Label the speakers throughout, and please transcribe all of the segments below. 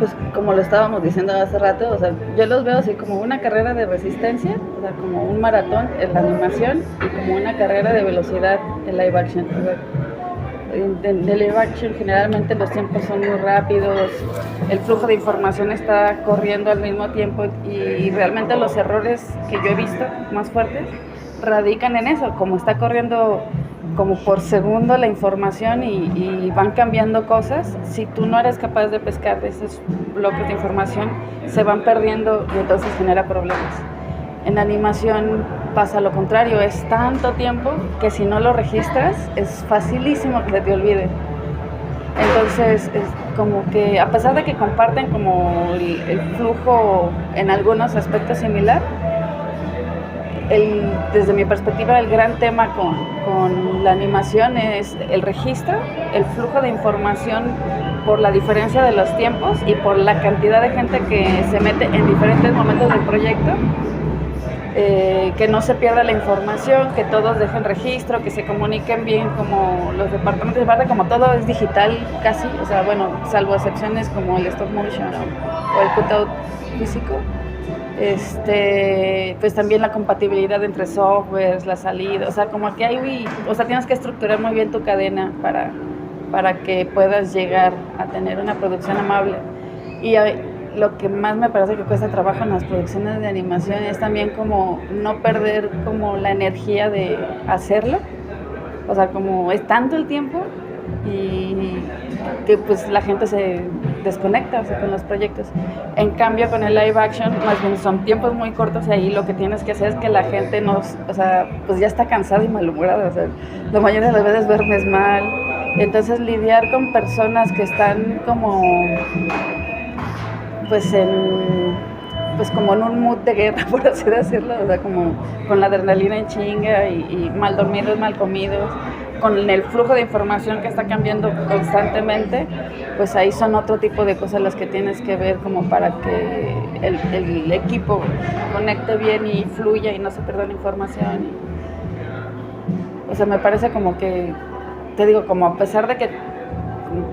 Speaker 1: pues como lo estábamos diciendo hace rato, o sea, yo los veo así como una carrera de resistencia, o sea, como un maratón en la animación y como una carrera de velocidad en live action. O sea, de live action generalmente los tiempos son muy rápidos, el flujo de información está corriendo al mismo tiempo y realmente los errores que yo he visto más fuertes radican en eso, como está corriendo como por segundo la información y van cambiando cosas. Si tú no eres capaz de pescar de esos bloques de información, se van perdiendo y entonces genera problemas. En animación pasa lo contrario, es tanto tiempo que si no lo registras es facilísimo que se te olvide. Entonces es como que a pesar de que comparten como el flujo en algunos aspectos similar, desde mi perspectiva el gran tema con la animación es el registro, el flujo de información por la diferencia de los tiempos y por la cantidad de gente que se mete en diferentes momentos del proyecto. Que no se pierda la información, que todos dejen registro, que se comuniquen bien como los departamentos de parte, como todo es digital casi, o sea, bueno, salvo excepciones como el stop motion o el cutout físico. Pues también la compatibilidad entre softwares, la salida, o sea, como que hay, o sea, tienes que estructurar muy bien tu cadena para que puedas llegar a tener una producción amable. Y lo que más me parece que cuesta trabajo en las producciones de animación es también como no perder como la energía de hacerlo, o sea, como es tanto el tiempo y que pues la gente se desconecta, o sea, con los proyectos. En cambio con el live action más bien son tiempos muy cortos y ahí lo que tienes que hacer es que la gente no, o sea, pues ya está cansada y malhumorada, o sea, la mayoría de las veces duermes mal, entonces lidiar con personas que están como pues como en un mood de guerra, por así decirlo, o sea, como con la adrenalina en chinga y mal dormidos, mal comidos, con el flujo de información que está cambiando constantemente, pues ahí son otro tipo de cosas las que tienes que ver como para que el equipo conecte bien y fluya y no se pierda la información. O sea, me parece como que, te digo, como a pesar de que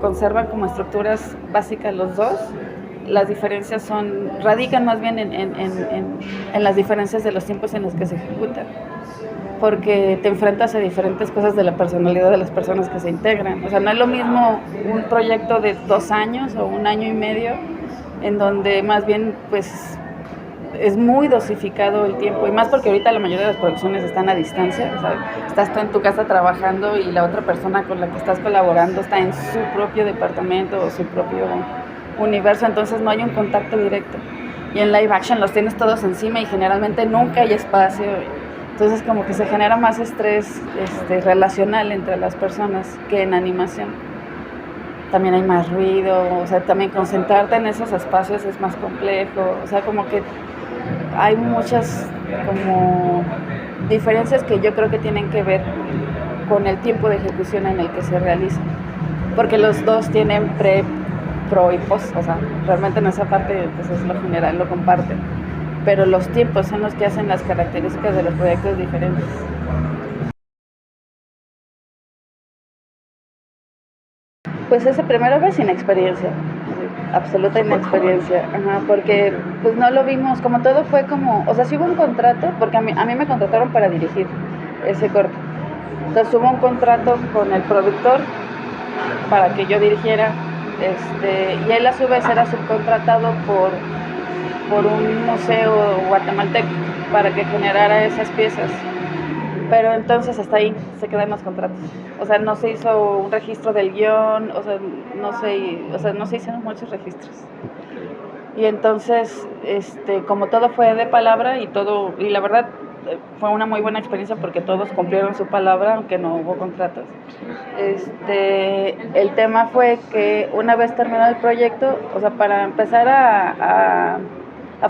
Speaker 1: conservan como estructuras básicas los dos, las diferencias radican más bien en las diferencias de los tiempos en los que se ejecutan, porque te enfrentas a diferentes cosas de la personalidad de las personas que se integran. O sea, no es lo mismo un proyecto de 2 años o 1 año y medio, en donde más bien pues es muy dosificado el tiempo, y más porque ahorita la mayoría de las producciones están a distancia, o sea, estás tú en tu casa trabajando y la otra persona con la que estás colaborando está en su propio departamento o su propio universo, entonces no hay un contacto directo. Y en live action los tienes todos encima y generalmente nunca hay espacio, entonces como que se genera más estrés relacional entre las personas que en animación. También hay más ruido, o sea, también concentrarte en esos espacios es más complejo, o sea, como que hay muchas como diferencias que yo creo que tienen que ver con el tiempo de ejecución en el que se realiza, porque los dos tienen pro y post, o sea, realmente en esa parte pues es lo general, lo comparten, pero los tiempos son los que hacen las características de los proyectos diferentes. Pues ese primero vez sin experiencia, absoluta inexperiencia, ajá, porque pues no lo vimos, como todo fue como, o sea, sí hubo un contrato, porque a mí me contrataron para dirigir ese corto, entonces hubo un contrato con el productor para que yo dirigiera, y él a su vez era subcontratado por un museo guatemalteco para que generara esas piezas. Pero entonces hasta ahí se quedan los contratos. O sea, no se hizo un registro del guión, o sea, no se hicieron muchos registros. Y entonces, como todo fue de palabra y la verdad fue una muy buena experiencia porque todos cumplieron su palabra, aunque no hubo contratos. El tema fue que una vez terminado el proyecto, o sea, para empezar a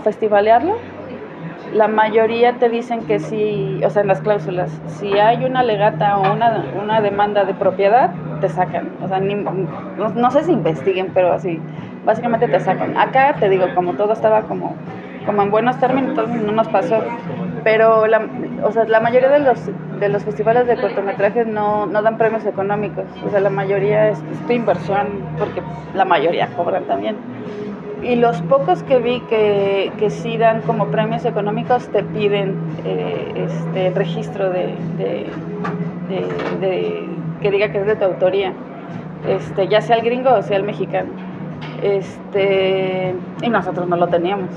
Speaker 1: festivalearlo, la mayoría te dicen que sí, o sea, en las cláusulas, si hay una legata o una demanda de propiedad, te sacan. O sea, no sé si investiguen, pero así, básicamente te sacan. Acá, te digo, como todo estaba como en buenos términos, no nos pasó. Pero la mayoría de los festivales de cortometrajes no dan premios económicos. O sea, la mayoría es tu inversión, porque la mayoría cobran también. Y los pocos que vi que sí dan como premios económicos te piden el registro que diga que es de tu autoría, ya sea el gringo o sea el mexicano. Y nosotros no lo teníamos.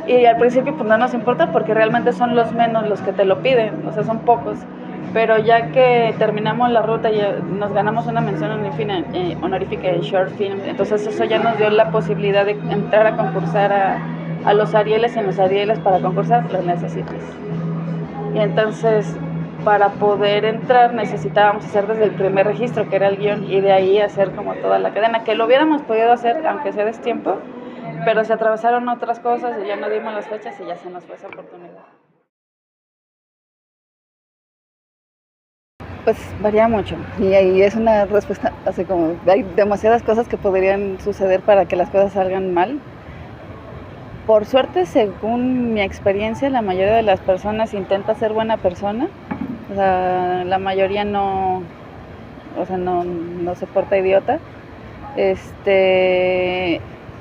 Speaker 1: Y al principio pues no nos importa porque realmente son los menos los que te lo piden, o sea, son pocos. Pero ya que terminamos la ruta y nos ganamos una mención honorífica en Short Film, entonces eso ya nos dio la posibilidad de entrar a concursar a los Arieles, y en los Arieles para concursar los necesitas. Y entonces para poder entrar necesitábamos hacer desde el primer registro, que era el guión, y de ahí hacer como toda la cadena, que lo hubiéramos podido hacer aunque sea destiempo, pero se atravesaron otras cosas y ya no dimos las fechas y ya se nos fue esa oportunidad. Pues varía mucho y ahí es una respuesta así como hay demasiadas cosas que podrían suceder para que las cosas salgan mal. Por suerte, según mi experiencia, la mayoría de las personas intenta ser buena persona, o sea, la mayoría no se porta idiota.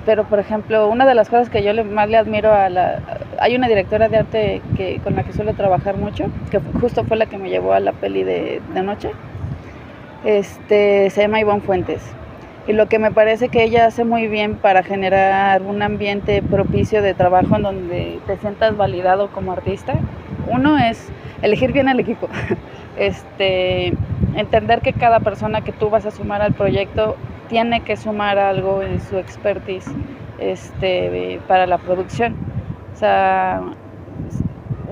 Speaker 1: Pero por ejemplo, una de las cosas que yo más le admiro hay una directora de arte con la que suelo trabajar mucho, que justo fue la que me llevó a la peli de anoche. Se llama Ivonne Fuentes. Y lo que me parece que ella hace muy bien para generar un ambiente propicio de trabajo en donde te sientas validado como artista, uno es elegir bien el equipo. Entender que cada persona que tú vas a sumar al proyecto tiene que sumar algo en su expertise para la producción. O sea,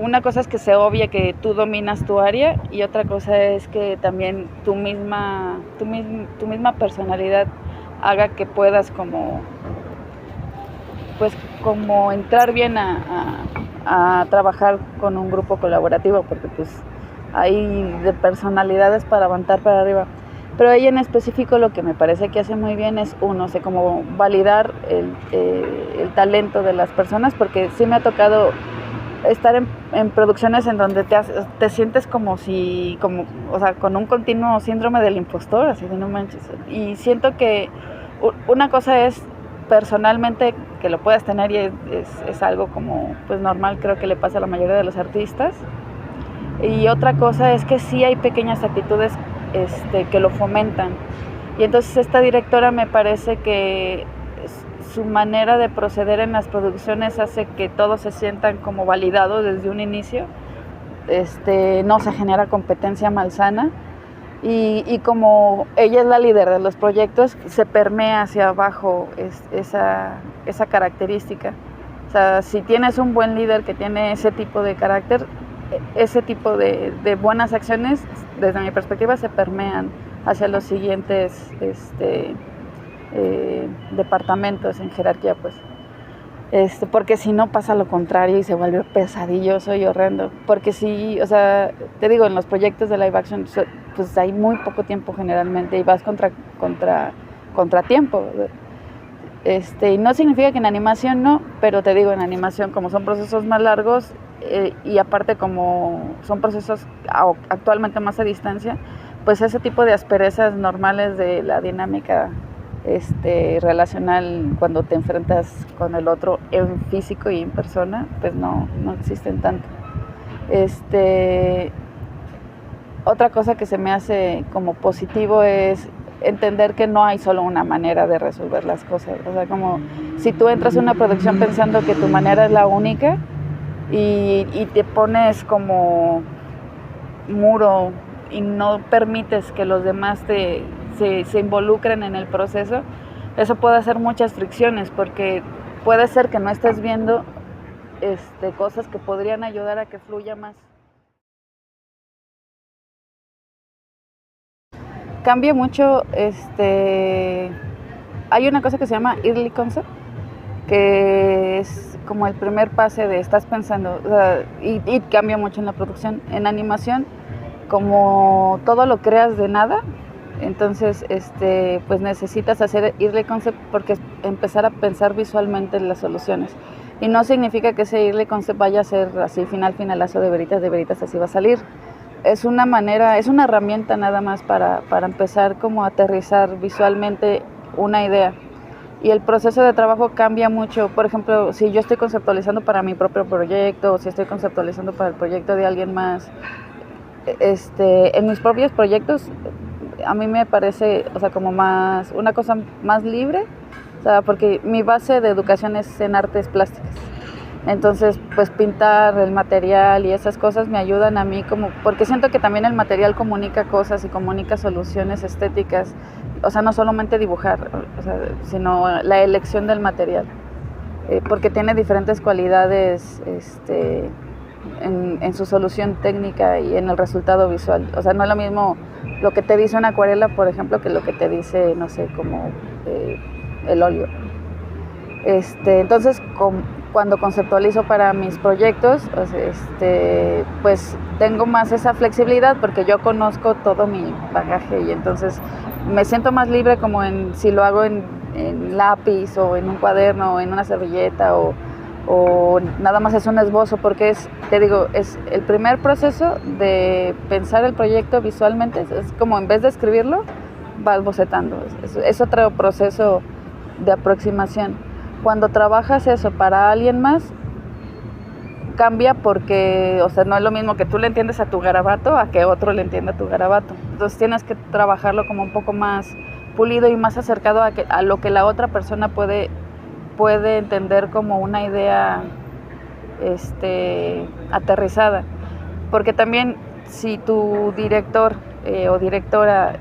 Speaker 1: una cosa es que se obvie que tú dominas tu área y otra cosa es que también tu misma personalidad haga que puedas como entrar bien a trabajar con un grupo colaborativo, porque pues hay de personalidades para avanzar para arriba. Pero ella en específico lo que me parece que hace muy bien es como validar el talento de las personas, porque sí me ha tocado estar en producciones en donde te sientes con un continuo síndrome del impostor, así de no manches. Y siento que una cosa es personalmente que lo puedas tener y es algo como pues normal, creo que le pasa a la mayoría de los artistas. Y otra cosa es que sí hay pequeñas actitudes que lo fomentan. Y entonces esta directora me parece que su manera de proceder en las producciones hace que todos se sientan como validados desde un inicio. No se genera competencia malsana. Y como ella es la líder de los proyectos, se permea hacia abajo esa característica. O sea, si tienes un buen líder que tiene ese tipo de carácter, ese tipo de buenas acciones, desde mi perspectiva, se permean hacia los siguientes departamentos en jerarquía, pues. Porque si no pasa lo contrario y se vuelve pesadilloso y horrendo. Porque sí, o sea, te digo, en los proyectos de live action, pues hay muy poco tiempo generalmente y vas contra tiempo. Y no significa que en animación no, pero te digo, en animación como son procesos más largos y aparte como son procesos actualmente más a distancia, pues ese tipo de asperezas normales de la dinámica relacional cuando te enfrentas con el otro en físico y en persona, pues no existen tanto. Otra cosa que se me hace como positivo es entender que no hay solo una manera de resolver las cosas. O sea, como si tú entras a una producción pensando que tu manera es la única y te pones como muro y no permites que los demás se involucren en el proceso, eso puede hacer muchas fricciones, porque puede ser que no estés viendo cosas que podrían ayudar a que fluya más. Cambia mucho, hay una cosa que se llama early concept, que es como el primer pase de estás pensando, o sea, y cambia mucho en la producción. En animación, como todo lo creas de nada, entonces pues necesitas hacer early concept porque empezar a pensar visualmente en las soluciones. Y no significa que ese early concept vaya a ser así finalazo de veritas, así va a salir. Es una herramienta nada más para empezar como a aterrizar visualmente una idea. y el proceso de trabajo cambia mucho. Por ejemplo, si yo estoy conceptualizando para mi propio proyecto o si estoy conceptualizando para el proyecto de alguien más, en mis propios proyectos a mí me parece, o sea, como más una cosa más libre, o sea, porque mi base de educación es en artes plásticas. Entonces, pues pintar el material y esas cosas me ayudan a mí como, porque siento que también el material comunica cosas y comunica soluciones estéticas, o sea, no solamente dibujar, o sea, sino la elección del material, porque tiene diferentes cualidades, en su solución técnica y en el resultado visual. O sea, no es lo mismo lo que te dice una acuarela, por ejemplo, que lo que te dice, no sé, como el óleo. Entonces, cuando conceptualizo para mis proyectos, pues tengo más esa flexibilidad porque yo conozco todo mi bagaje y entonces me siento más libre como si lo hago en lápiz o en un cuaderno o en una servilleta o nada más es un esbozo, porque te digo, es el primer proceso de pensar el proyecto visualmente, es como en vez de escribirlo, vas bocetando, es otro proceso de aproximación. Cuando trabajas eso para alguien más, cambia porque, o sea, no es lo mismo que tú le entiendes a tu garabato a que otro le entienda a tu garabato. Entonces tienes que trabajarlo como un poco más pulido y más acercado a lo que la otra persona puede entender como una idea aterrizada. Porque también si tu director o directora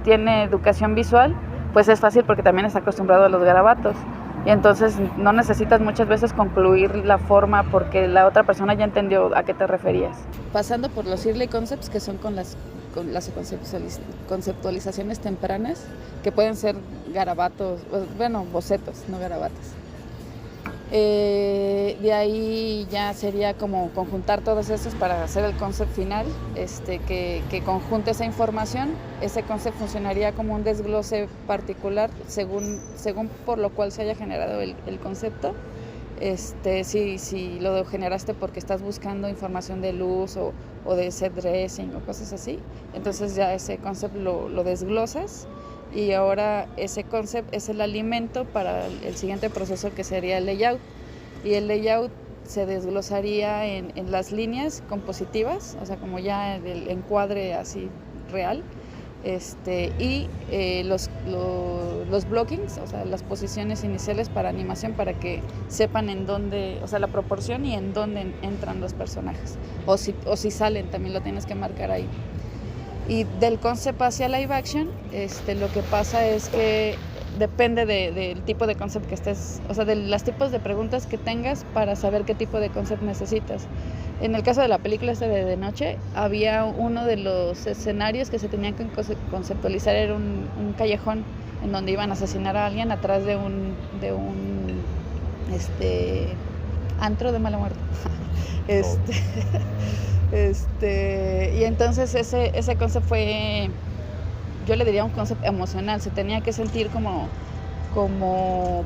Speaker 1: tiene educación visual, pues es fácil porque también está acostumbrado a los garabatos. Y entonces no necesitas muchas veces concluir la forma porque la otra persona ya entendió a qué te referías. Pasando por los early concepts, que son con las conceptualizaciones tempranas, que pueden ser garabatos, bueno, bocetos, no garabatos. De ahí ya sería como conjuntar todos esos para hacer el concept final, que conjunte esa información. Ese concept funcionaría como un desglose particular según por lo cual se haya generado el concepto. Si lo generaste porque estás buscando información de luz o de set dressing o cosas así, entonces ya ese concept lo desglosas. Y ahora ese concept es el alimento para el siguiente proceso, que sería el layout. Y el layout se desglosaría en las líneas compositivas, o sea, como ya el encuadre así real, y los blockings, o sea, las posiciones iniciales para animación, para que sepan en dónde, o sea, la proporción y en dónde entran los personajes. O si salen, también lo tienes que marcar ahí. Y del concept hacia live action, lo que pasa es que depende del tipo de concept que estés, o sea, de los tipos de preguntas que tengas para saber qué tipo de concept necesitas. En el caso de la película de noche, había uno de los escenarios que se tenían que conceptualizar, era un callejón en donde iban a asesinar a alguien atrás de un antro de mala muerte. Y entonces ese concepto fue, yo le diría un concepto emocional, se tenía que sentir como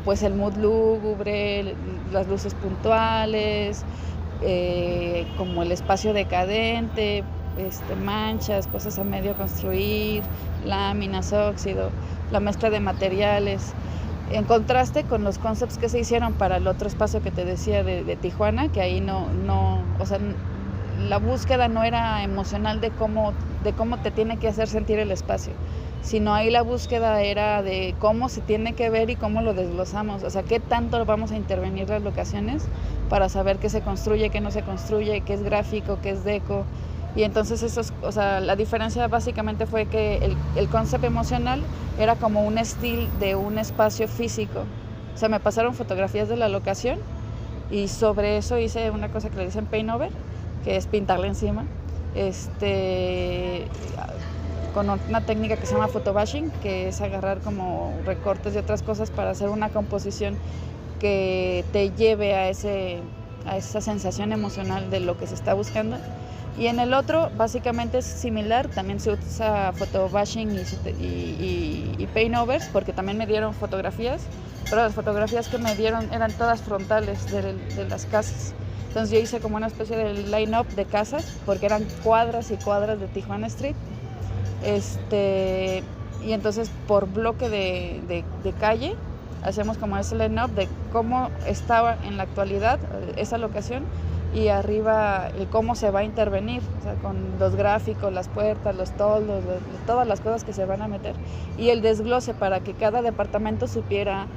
Speaker 1: pues el mood lúgubre, las luces puntuales, como el espacio decadente, manchas, cosas a medio construir, láminas, óxido, la mezcla de materiales, en contraste con los concepts que se hicieron para el otro espacio que te decía de Tijuana, que ahí no, o sea, la búsqueda no era emocional de cómo te tiene que hacer sentir el espacio, sino ahí la búsqueda era de cómo se tiene que ver y cómo lo desglosamos, o sea, qué tanto vamos a intervenir las locaciones para saber qué se construye, qué no se construye, qué es gráfico, qué es deco. Y entonces o sea, la diferencia básicamente fue que el concepto emocional era como un estilo de un espacio físico. O sea, me pasaron fotografías de la locación y sobre eso hice una cosa que le dicen paint over, que es pintarle encima, con una técnica que se llama photobashing, que es agarrar como recortes de otras cosas para hacer una composición que te lleve a esa sensación emocional de lo que se está buscando. Y en el otro básicamente es similar, también se usa photobashing y paint overs, porque también me dieron fotografías, pero las fotografías que me dieron eran todas frontales de las casas. Entonces yo hice como una especie de line-up de casas, porque eran cuadras y cuadras de Tijuana Street. Y entonces por bloque de calle hacemos como ese line-up de cómo estaba en la actualidad esa locación, y arriba el cómo se va a intervenir, o sea, con los gráficos, las puertas, los toldos, todas las cosas que se van a meter, y el desglose para que cada departamento supiera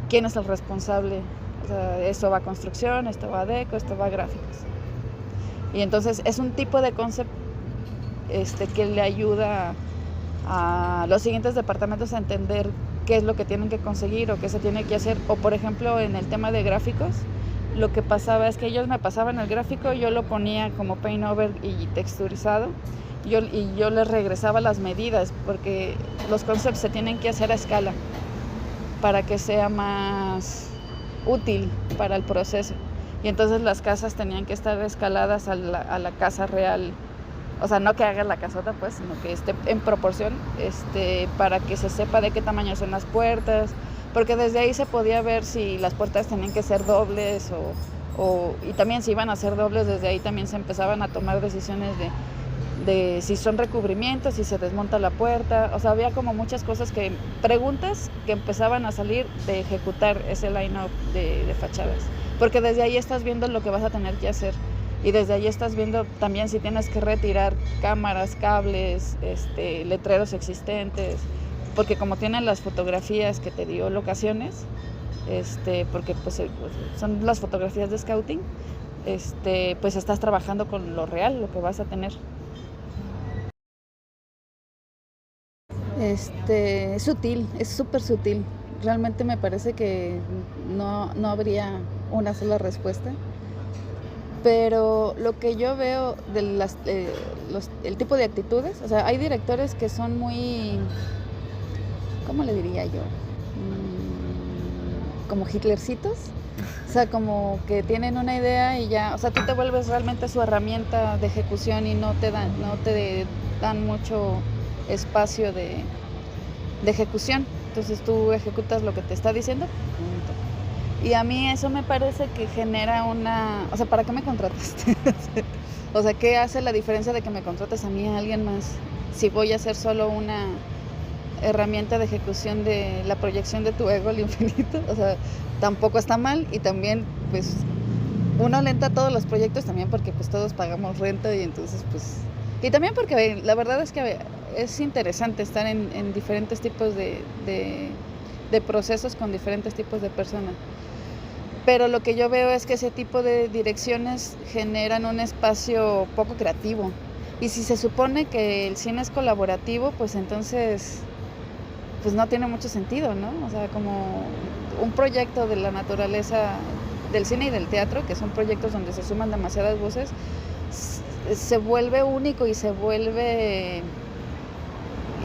Speaker 1: quién es el responsable. O sea, esto va a construcción, esto va a deco, esto va a gráficos. Y entonces es un tipo de concepto que le ayuda a los siguientes departamentos a entender qué es lo que tienen que conseguir o qué se tiene que hacer. O por ejemplo, en el tema de gráficos, lo que pasaba es que ellos me pasaban el gráfico, yo lo ponía como paint over y texturizado, y yo les regresaba las medidas, porque los conceptos se tienen que hacer a escala para que sea más útil para el proceso. Y entonces las casas tenían que estar escaladas a la casa real. O sea, no que haga la casota, pues, sino que esté en proporción, para que se sepa de qué tamaño son las puertas, porque desde ahí se podía ver si las puertas tenían que ser dobles y también si iban a ser dobles, desde ahí también se empezaban a tomar decisiones de si son recubrimientos, si se desmonta la puerta. O sea, había como muchas cosas, preguntas que empezaban a salir de ejecutar ese line-up de fachadas, porque desde ahí estás viendo lo que vas a tener que hacer. Y desde ahí estás viendo también si tienes que retirar cámaras, cables, letreros existentes, porque como tienen las fotografías que te dio locaciones, porque pues son las fotografías de scouting, pues estás trabajando con lo real, lo que vas a tener. Es sutil, es súper sutil. Realmente me parece que no habría una sola respuesta. Pero lo que yo veo de el tipo de actitudes, o sea, hay directores que son muy, ¿cómo le diría yo? Como hitlercitos. O sea, como que tienen una idea y ya, o sea, tú te vuelves realmente su herramienta de ejecución y no te dan mucho espacio de ejecución. Entonces tú ejecutas lo que te está diciendo, punto. Y a mí eso me parece que genera o sea, ¿para qué me contrataste? O sea, ¿qué hace la diferencia de que me contrates a mí, a alguien más, si voy a ser solo una herramienta de ejecución de la proyección de tu ego al infinito? O sea, tampoco está mal, y también, pues, uno alenta todos los proyectos también porque, pues, todos pagamos renta, y entonces, pues, y también porque la verdad es que es interesante estar en diferentes tipos de procesos con diferentes tipos de personas. Pero lo que yo veo es que ese tipo de direcciones generan un espacio poco creativo. Y si se supone que el cine es colaborativo, pues entonces pues no tiene mucho sentido, ¿no? O sea, como un proyecto de la naturaleza del cine y del teatro, que son proyectos donde se suman demasiadas voces, se vuelve único y se vuelve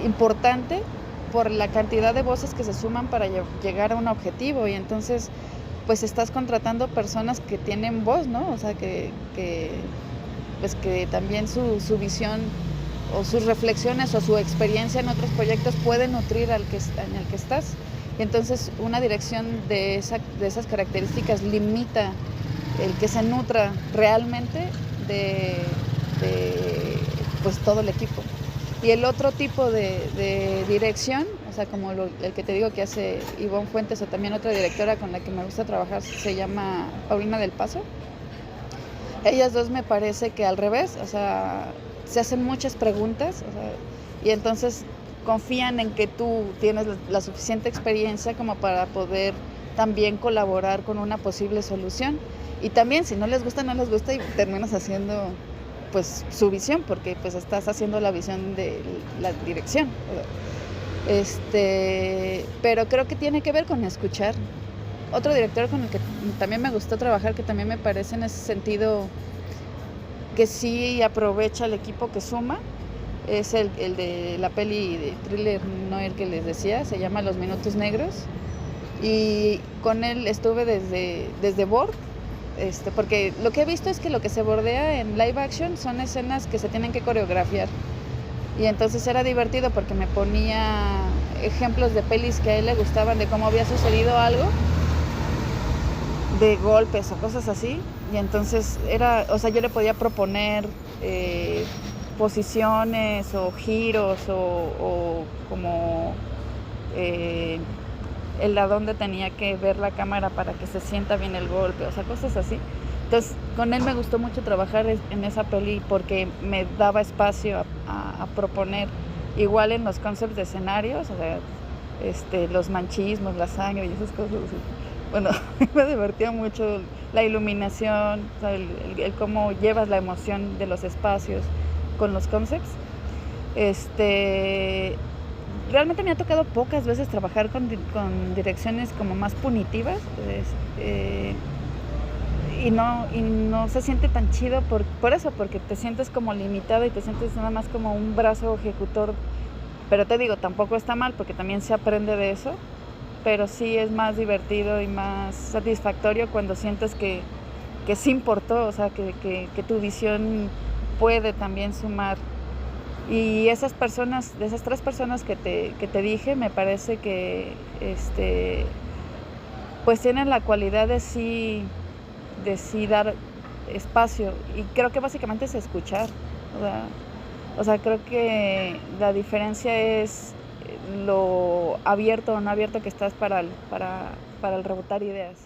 Speaker 1: importante por la cantidad de voces que se suman para llegar a un objetivo. Y entonces pues estás contratando personas que tienen voz, ¿no? O sea, que pues que también su visión o sus reflexiones o su experiencia en otros proyectos puede nutrir en el que estás. Y entonces una dirección de esas características limita el que se nutra realmente de pues todo el equipo. Y el otro tipo de dirección, o sea, como el que te digo que hace Ivonne Fuentes, o también otra directora con la que me gusta trabajar, se llama Paulina del Paso. Ellas dos me parece que al revés, o sea, se hacen muchas preguntas, o sea, y entonces confían en que tú tienes la suficiente experiencia como para poder también colaborar con una posible solución. Y también, si no les gusta, no les gusta, y terminas haciendo pues su visión, porque pues estás haciendo la visión de la dirección. Pero creo que tiene que ver con escuchar. Otro director con el que también me gustó trabajar, que también me parece en ese sentido que sí aprovecha el equipo que suma, es el de la peli de thriller noir que les decía, se llama Los Minutos Negros, y con él estuve desde Board, porque lo que he visto es que lo que se bordea en live action son escenas que se tienen que coreografiar, y entonces era divertido porque me ponía ejemplos de pelis que a él le gustaban, de cómo había sucedido algo, de golpes o cosas así, y entonces yo le podía proponer posiciones o giros o como el a dónde tenía que ver la cámara para que se sienta bien el golpe, o sea, cosas así. Entonces, con él me gustó mucho trabajar en esa peli porque me daba espacio a proponer, igual en los concepts de escenarios, o sea, los manchismos, la sangre y esas cosas. Bueno, me divertía mucho la iluminación, o sea, el cómo llevas la emoción de los espacios con los concepts. Realmente me ha tocado pocas veces trabajar con direcciones como más punitivas, y no se siente tan chido por eso, porque te sientes como limitado y te sientes nada más como un brazo ejecutor. Pero te digo, tampoco está mal porque también se aprende de eso, pero sí es más divertido y más satisfactorio cuando sientes que sí importó, o sea, que tu visión puede también sumar. Y esas personas, de esas 3 personas que te dije, me parece que pues tienen la cualidad de sí dar espacio, y creo que básicamente es escuchar. O sea, creo que la diferencia es lo abierto o no abierto que estás para el rebotar ideas.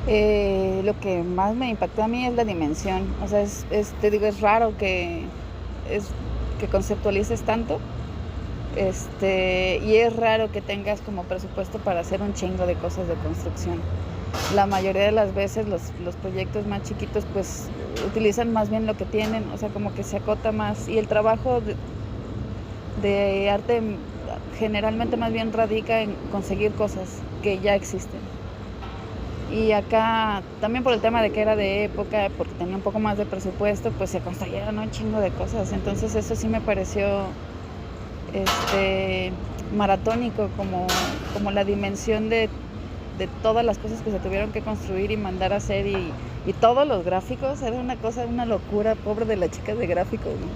Speaker 1: Lo que más me impactó a mí es la dimensión. O sea, te digo, es raro que conceptualices tanto. Y es raro que tengas como presupuesto para hacer un chingo de cosas de construcción. La mayoría de las veces los proyectos más chiquitos pues utilizan más bien lo que tienen, o sea, como que se acota más. Y el trabajo de arte generalmente más bien radica en conseguir cosas que ya existen. Y acá, también por el tema de que era de época, porque tenía un poco más de presupuesto, pues se construyeron un chingo de cosas. Entonces eso sí me pareció maratónico, como la dimensión de todas las cosas que se tuvieron que construir y mandar a hacer, y todos los gráficos, era una locura, pobre de las chicas de gráficos, ¿no?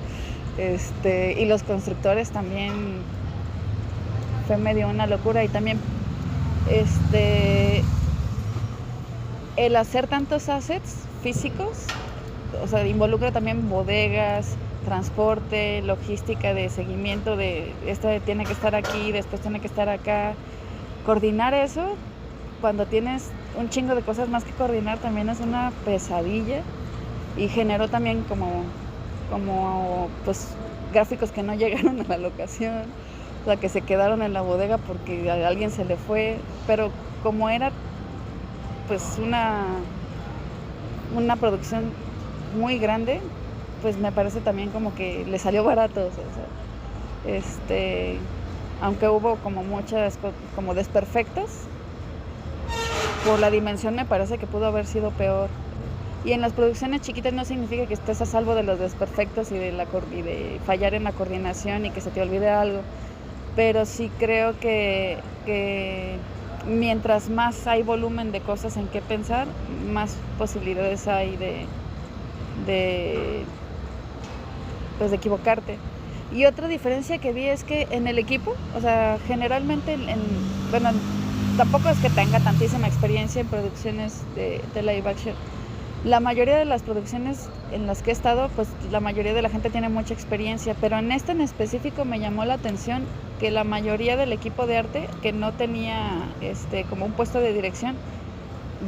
Speaker 1: Y los constructores también, fue medio una locura. Y también el hacer tantos assets físicos, o sea, involucra también bodegas, transporte, logística de seguimiento de esto tiene que estar aquí, después tiene que estar acá. Coordinar eso cuando tienes un chingo de cosas más que coordinar también es una pesadilla, y generó también como pues gráficos que no llegaron a la locación, o sea, que se quedaron en la bodega porque a alguien se le fue. Pero como era pues una producción muy grande, pues me parece también como que le salió barato, o sea, aunque hubo como muchas como desperfectos, por la dimensión me parece que pudo haber sido peor. Y en las producciones chiquitas no significa que estés a salvo de los desperfectos y de fallar en la coordinación y que se te olvide algo, pero sí creo que mientras más hay volumen de cosas en qué pensar, más posibilidades hay pues de equivocarte. Y otra diferencia que vi es que en el equipo, o sea, generalmente bueno, tampoco es que tenga tantísima experiencia en producciones de live action. La mayoría de las producciones en las que he estado, pues la mayoría de la gente tiene mucha experiencia, pero en esta en específico me llamó la atención que la mayoría del equipo de arte, que no tenía como un puesto de dirección,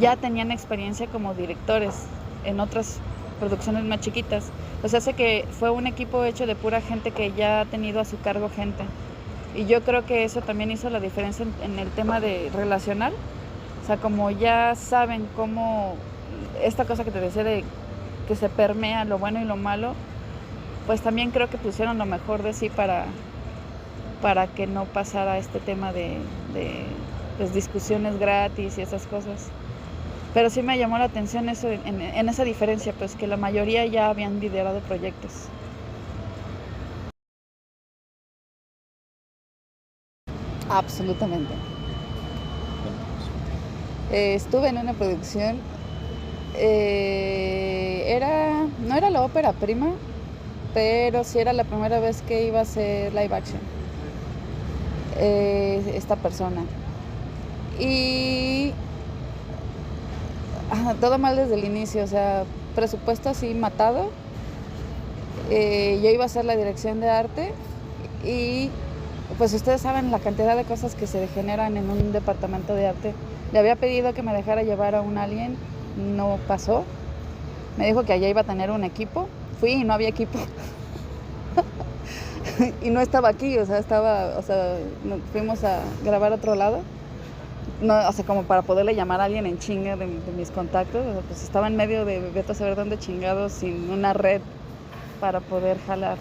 Speaker 1: ya tenían experiencia como directores en otras producciones más chiquitas. O sea, sé que fue un equipo hecho de pura gente que ya ha tenido a su cargo gente. Y yo creo que eso también hizo la diferencia en el tema de relacional. O sea, como ya saben cómo esta cosa que te decía de que se permea lo bueno y lo malo, pues también creo que pusieron lo mejor de sí para que no pasara este tema de pues, discusiones gratis y esas cosas. Pero sí me llamó la atención eso en esa diferencia, pues que la mayoría ya habían liderado proyectos. Absolutamente. Estuve en una producción, no era la ópera prima, pero sí era la primera vez que iba a hacer live action, esta persona. Y todo mal desde el inicio, o sea, presupuesto así matado. Yo iba a hacer la dirección de arte y pues ustedes saben la cantidad de cosas que se generan en un departamento de arte. Le había pedido que me dejara llevar a un alien, no pasó. Me dijo que allá iba a tener un equipo. Fui y no había equipo. Y no estaba aquí, fuimos a grabar a otro lado. No, como para poderle llamar a alguien en chinga de mis contactos. Pues estaba en medio de vete a saber dónde chingados, sin una red para poder jalar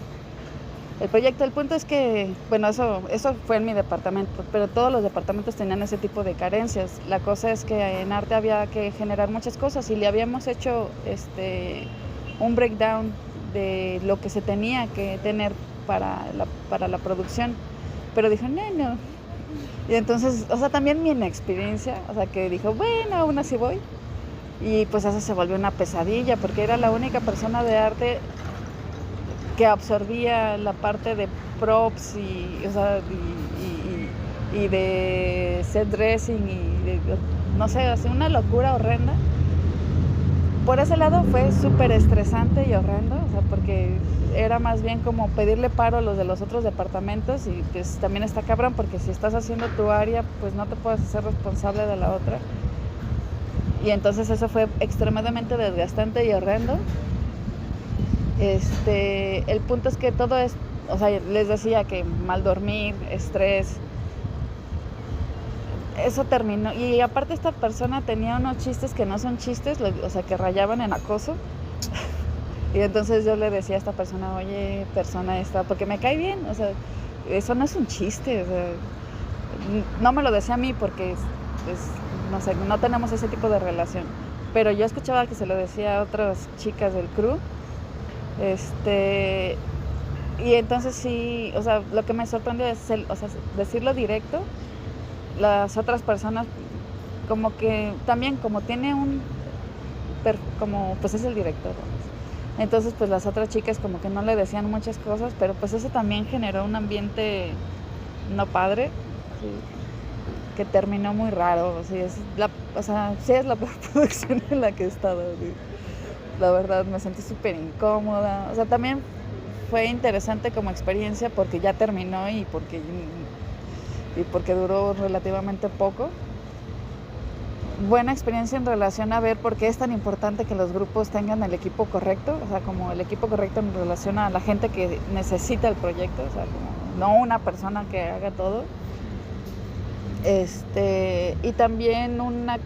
Speaker 1: el proyecto. El punto es que, bueno, eso fue en mi departamento, pero todos los departamentos tenían ese tipo de carencias. La cosa es que en arte había que generar muchas cosas y le habíamos hecho un breakdown de lo que se tenía que tener para la producción, pero dijo, no. Y entonces, también mi inexperiencia, que dijo, bueno, aún así voy. Y pues eso se volvió una pesadilla, porque era la única persona de arte que absorbía la parte de props y de set dressing y de, no sé, así una locura horrenda. Por ese lado fue súper estresante y horrendo, porque era más bien como pedirle paro a los de los otros departamentos y pues también está cabrón porque si estás haciendo tu área, pues no te puedes hacer responsable de la otra. Y entonces eso fue extremadamente desgastante y horrendo. El punto es que todo es, les decía que mal dormir, estrés, eso terminó. Y aparte esta persona tenía unos chistes que no son chistes, que rayaban en acoso. Y entonces yo le decía a esta persona, oye, persona esta, porque me cae bien, eso no es un chiste, no me lo decía a mí porque no sé, no tenemos ese tipo de relación. Pero yo escuchaba que se lo decía a otras chicas del crew. Y entonces sí, lo que me sorprendió es decirlo directo. Las otras personas como que también como tiene como pues es el director, entonces pues las otras chicas como que no le decían muchas cosas, pero pues eso también generó un ambiente no padre, ¿sí? Que terminó muy raro, sí es la peor producción en la que he estado, ¿sí? La verdad me sentí súper incómoda, también fue interesante como experiencia porque ya terminó y porque duró relativamente poco. Buena experiencia en relación a ver por qué es tan importante que los grupos tengan el equipo correcto, como el equipo correcto en relación a la gente que necesita el proyecto, como no una persona que haga todo. Y también una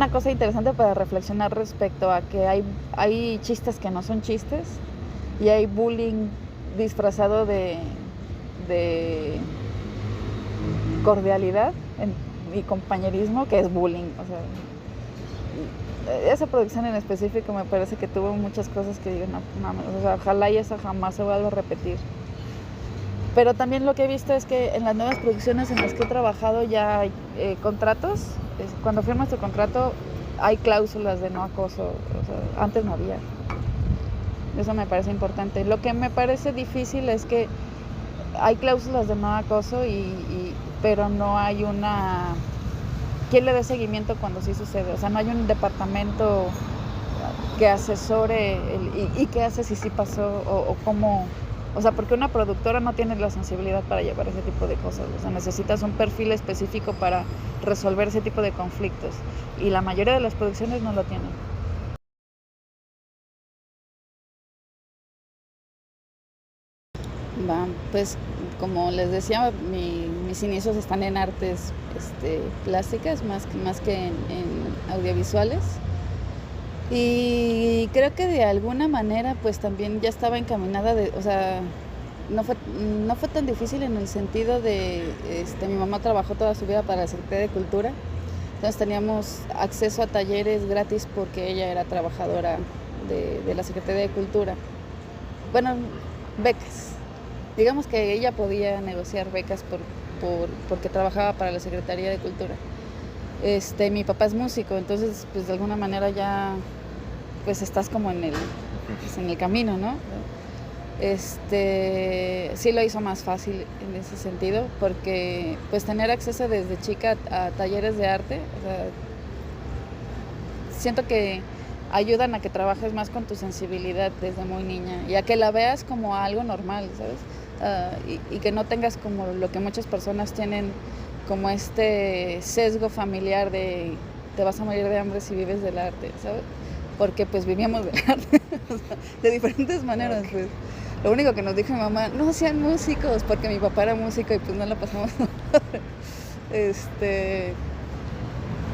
Speaker 1: cosa interesante para reflexionar respecto a que hay chistes que no son chistes y hay bullying disfrazado de cordialidad y compañerismo, que es bullying. Esa producción en específico me parece que tuvo muchas cosas que digo, no mames, ojalá y eso jamás se vuelva a repetir. Pero también lo que he visto es que en las nuevas producciones en las que he trabajado ya hay contratos. Cuando firmas tu contrato hay cláusulas de no acoso, antes no había. Eso me parece importante. Lo que me parece difícil es que hay cláusulas de no acoso, pero no hay ¿quién le dé seguimiento cuando sí sucede? No hay un departamento que asesore y qué hace si sí pasó o cómo. Porque una productora no tiene la sensibilidad para llevar ese tipo de cosas. Necesitas un perfil específico para resolver ese tipo de conflictos. Y la mayoría de las producciones no lo tienen. Pues como les decía, mis inicios están en artes plásticas más que en audiovisuales. Y creo que de alguna manera pues también ya estaba encaminada no fue tan difícil en el sentido de mi mamá trabajó toda su vida para la Secretaría de Cultura, entonces teníamos acceso a talleres gratis porque ella era trabajadora de la Secretaría de Cultura. Bueno, becas. Digamos que ella podía negociar becas porque trabajaba para la Secretaría de Cultura. Mi papá es músico, entonces pues de alguna manera ya pues estás como en el camino, ¿no? Sí lo hizo más fácil en ese sentido, porque pues tener acceso desde chica a talleres de arte, siento que ayudan a que trabajes más con tu sensibilidad desde muy niña y a que la veas como algo normal, ¿sabes? Y que no tengas como lo que muchas personas tienen, como este sesgo familiar de te vas a morir de hambre si vives del arte, ¿sabes? Porque pues vivíamos del arte, o sea, de diferentes maneras, pues. Lo único que nos dijo mi mamá, no sean músicos, porque mi papá era músico y pues no la pasamos.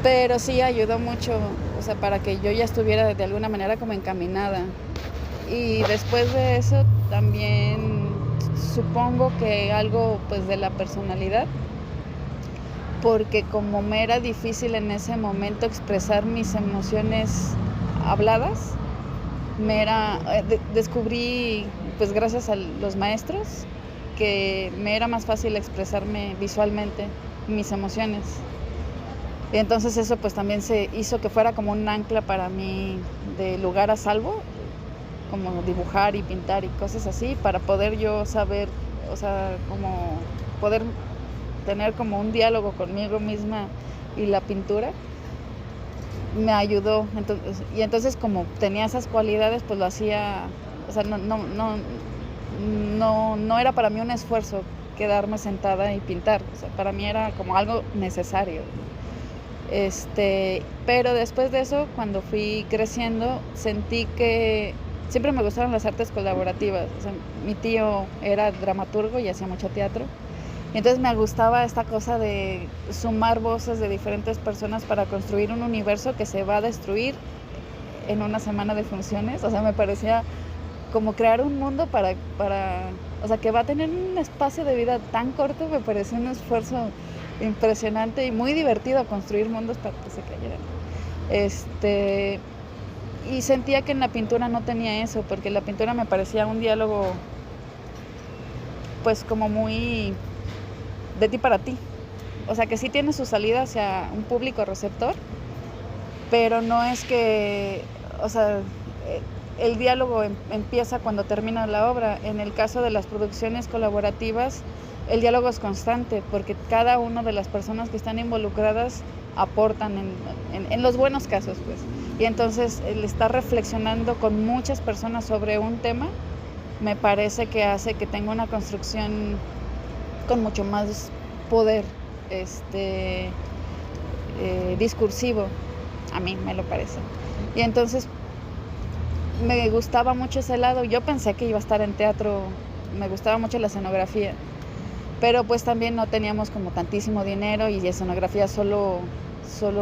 Speaker 1: Pero sí ayudó mucho, o sea, para que yo ya estuviera de alguna manera como encaminada. Y después de eso también supongo que algo pues de la personalidad, porque como me era difícil en ese momento expresar mis emociones habladas, descubrí, pues gracias a los maestros, que me era más fácil expresarme visualmente mis emociones. Y entonces eso pues también se hizo que fuera como un ancla para mí de lugar a salvo, como dibujar y pintar y cosas así, para poder yo saber, o sea, como poder tener como un diálogo conmigo misma y la pintura me ayudó. Entonces como tenía esas cualidades, pues lo hacía, o sea, no era para mí un esfuerzo quedarme sentada y pintar, o sea, para mí era como algo necesario. Pero después de eso, cuando fui creciendo, sentí que siempre me gustaron las artes colaborativas. O sea, mi tío era dramaturgo y hacía mucho teatro. Y entonces me gustaba esta cosa de sumar voces de diferentes personas para construir un universo que se va a destruir en una semana de funciones. O sea, me parecía como crear un mundo o sea, que va a tener un espacio de vida tan corto. Me pareció un esfuerzo impresionante y muy divertido construir mundos para que se cayeran. Y sentía que en la pintura no tenía eso, porque la pintura me parecía un diálogo pues como muy de ti para ti. O sea, que sí tiene su salida hacia un público receptor, pero no es que, o sea, el diálogo empieza cuando termina la obra. En el caso de las producciones colaborativas, el diálogo es constante, porque cada una de las personas que están involucradas aportan en los buenos casos, pues. Y entonces el estar reflexionando con muchas personas sobre un tema, me parece que hace que tenga una construcción con mucho más poder discursivo, a mí me lo parece. Y entonces me gustaba mucho ese lado. Yo pensé que iba a estar en teatro, me gustaba mucho la escenografía, pero pues también no teníamos como tantísimo dinero y la escenografía solo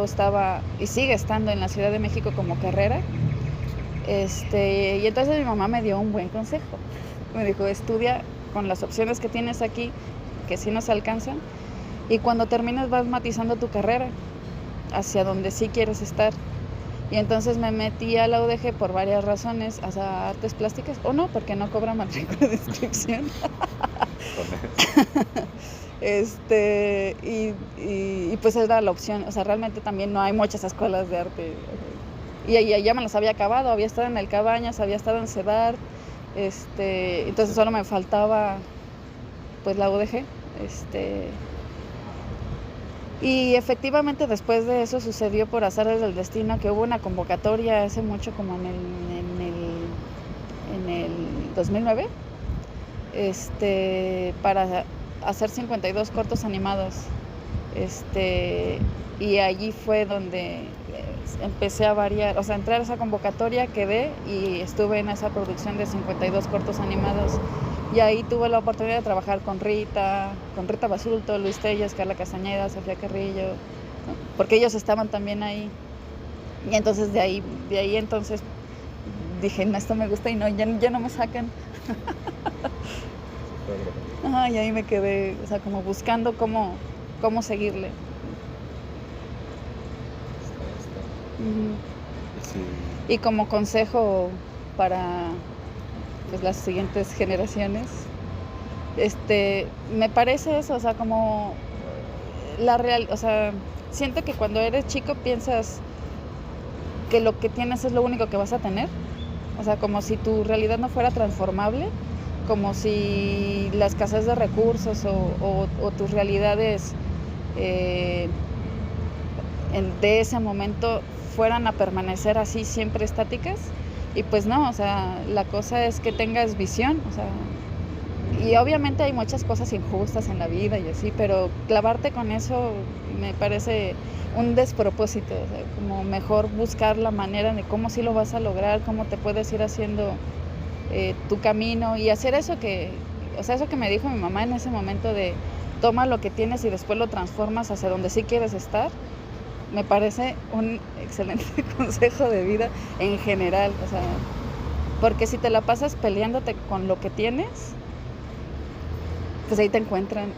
Speaker 1: estaba y sigue estando en la Ciudad de México como carrera. Y entonces mi mamá me dio un buen consejo. Me dijo, estudia con las opciones que tienes aquí, que sí nos alcanzan, y cuando termines vas matizando tu carrera hacia donde sí quieres estar. Y entonces me metí a la UDG por varias razones, hacia artes plásticas, o no, porque no cobra matrícula de inscripción. Y pues era la opción. O sea, realmente también no hay muchas escuelas de arte. Y ya me las había acabado, había estado en el Cabañas, había estado en CEDAR, entonces solo me faltaba pues la UDG. Y efectivamente después de eso sucedió por azares del destino que hubo una convocatoria hace mucho, como en el 2009, para hacer 52 cortos animados. Y allí fue donde empecé a variar, o sea, entré a esa convocatoria, quedé y estuve en esa producción de 52 cortos animados. Y ahí tuve la oportunidad de trabajar con Rita Basulto, Luis Telles, Carla Castañeda, Sofía Carrillo, ¿no? Porque ellos estaban también ahí. Y entonces de ahí entonces dije, no, esto me gusta y no, ya no me sacan. Ajá, y ahí me quedé, o sea, como buscando cómo seguirle. Sí. Y como consejo para pues las siguientes generaciones, me parece eso, o sea, como o sea, siento que cuando eres chico piensas que lo que tienes es lo único que vas a tener, o sea, como si tu realidad no fuera transformable, como si la escasez de recursos o tus realidades de ese momento fueran a permanecer así siempre estáticas. Y pues no, o sea, la cosa es que tengas visión, o sea, y obviamente hay muchas cosas injustas en la vida y así, pero clavarte con eso me parece un despropósito, o sea, como mejor buscar la manera de cómo sí lo vas a lograr, cómo te puedes ir haciendo tu camino y hacer eso o sea, eso que me dijo mi mamá en ese momento de toma lo que tienes y después lo transformas hacia donde sí quieres estar, me parece un excelente consejo de vida en general, o sea, porque si te la pasas peleándote con lo que tienes, pues ahí te encuentran